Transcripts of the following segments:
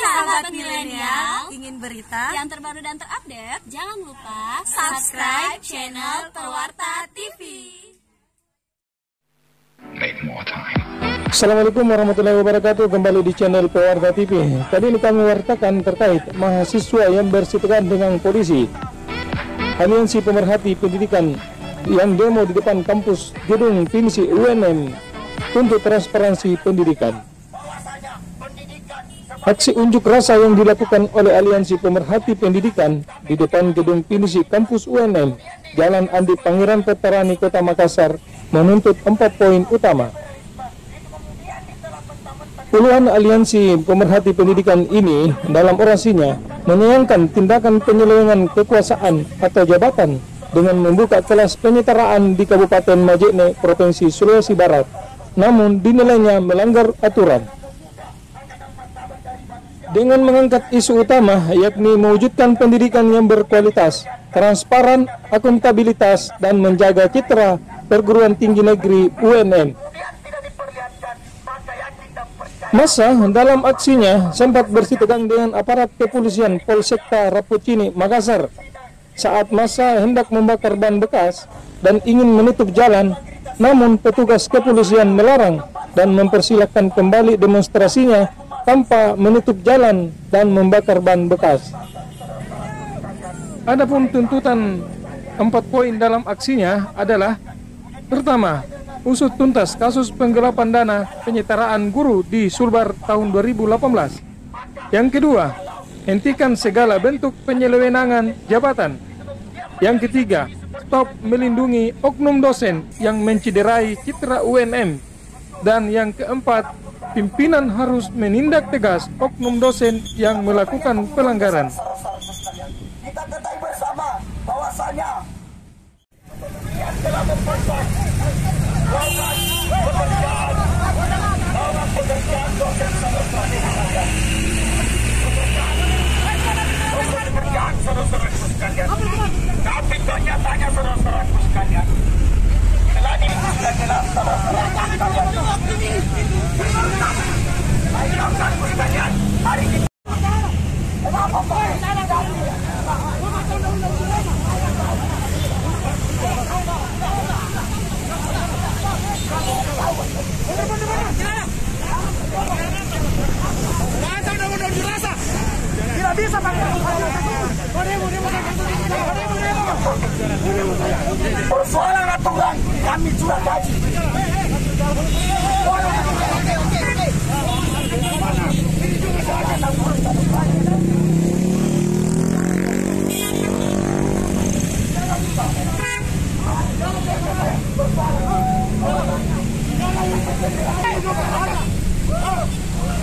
Sahabat milenial, ingin berita yang terbaru dan terupdate, jangan lupa subscribe channel Pewarta TV. Assalamualaikum warahmatullahi wabarakatuh. Kembali di channel Pewarta TV. Kali ini kami wartakan terkait mahasiswa yang bersitekan dengan polisi. Aliansi Pemerhati Pendidikan yang demo di depan kampus gedung Pinsi UNM untuk transparansi pendidikan. Aksi unjuk rasa yang dilakukan oleh Aliansi Pemerhati Pendidikan di depan gedung Pinsi kampus UNM Jalan Andi Pangeran Veterani Kota Makassar menuntut 4 poin utama. Puluhan aliansi pemerhati pendidikan ini dalam orasinya menyayangkan tindakan penyelewengan kekuasaan atau jabatan dengan membuka kelas penyetaraan di Kabupaten Majene, Provinsi Sulawesi Barat, namun dinilainya melanggar aturan. Dengan mengangkat isu utama yakni mewujudkan pendidikan yang berkualitas, transparan, akuntabilitas, dan menjaga citra perguruan tinggi negeri UNM. Massa dalam aksinya sempat bersitegang dengan aparat kepolisian Polsekta Rapucini, Makassar. Saat massa hendak membakar ban bekas dan ingin menutup jalan, namun petugas kepolisian melarang dan mempersilahkan kembali demonstrasinya tanpa menutup jalan dan membakar ban bekas. Adapun tuntutan 4 poin dalam aksinya adalah: pertama, usut tuntas kasus penggelapan dana penyetaraan guru di Sulbar tahun 2018. Yang kedua, hentikan segala bentuk penyelewengan jabatan. Yang ketiga, stop melindungi oknum dosen yang mencederai citra UNM. Dan yang keempat, pimpinan harus menindak tegas oknum dosen yang melakukan pelanggaran. Kita ketahui bersama bahwasanya yang telah memperkuat pekerjaan dosen sama-sama pekerjaan saudara-saudaraku sekalian. Tapi kenyataannya saudara-saudaraku sekalian, telah jelas saudara-saudaraku sekalian, hari ini kenapa tidak bisa persoalan aturan kami sudah kaji.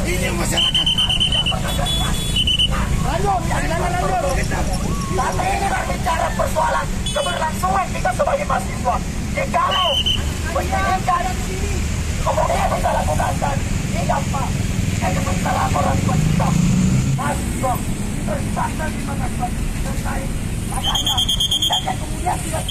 Ini masyarakat. Lanjut. Tapi ini berbicara persoalan keberlangsungan kita sebagai mahasiswa. Jikalau penyidikan kemudian kita lakukan tidak Pak, kita minta laporan buat kita. Mahasiswa tersangka di mana terkait adanya tindakan kemudian tidak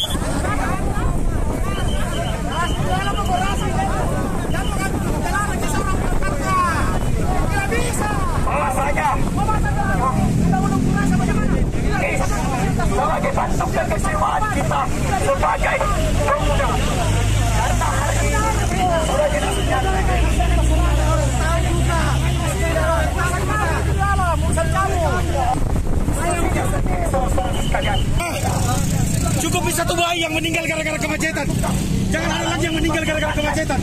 sebagai bentuk kekecewaan kita sebagai pemuda, karena hari ini sudah kita menyatakan cukup bisa satu bayi yang meninggal gara-gara kemacetan. Jangan ada lagi yang meninggal gara-gara kemacetan.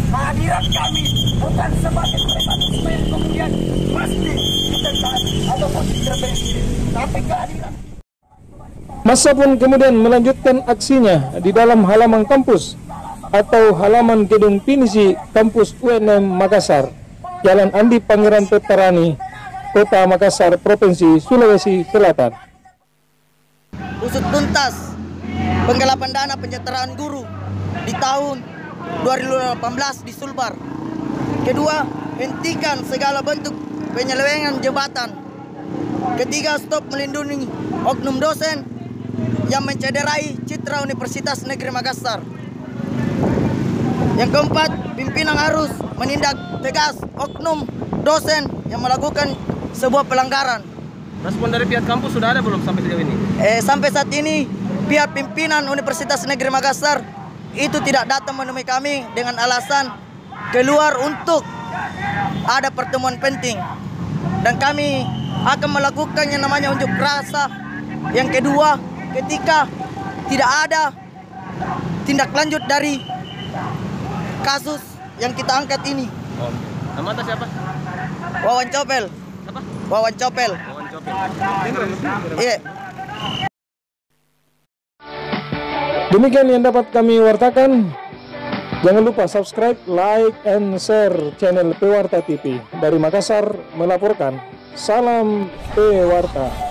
Kehadiran kami bukan sebagai premanisme yang kemudian pasti ditekan ataupun intervensi, tapi kehadiran. Massa pun kemudian melanjutkan aksinya di dalam halaman kampus atau halaman gedung Pinsi kampus UNM Makassar, Jalan Andi Pangeran Veterani, Kota Makassar, Provinsi Sulawesi Selatan. usut tuntas penggelapan dana penyejahteraan guru di tahun 2018 di Sulbar. Kedua, hentikan segala bentuk penyelewengan jabatan. Ketiga, stop melindungi oknum dosen yang mencederai citra Universitas Negeri Makassar. Yang keempat, pimpinan harus menindak tegas oknum dosen yang melakukan sebuah pelanggaran. Respon dari pihak kampus sudah ada belum sampai sejauh ini? Sampai saat ini pihak pimpinan Universitas Negeri Makassar itu tidak datang menemui kami dengan alasan keluar untuk ada pertemuan penting. Dan kami akan melakukan yang namanya unjuk rasa. Yang kedua, ketika tidak ada tindak lanjut dari kasus yang kita angkat ini. Nama atas siapa? Wawan Copel. Siapa? Wawan Copel. Wawan Copel. Iya. Demikian yang dapat kami wartakan. Jangan lupa subscribe, like, and share channel Pewarta TV. Dari Makassar melaporkan. Salam Pewarta.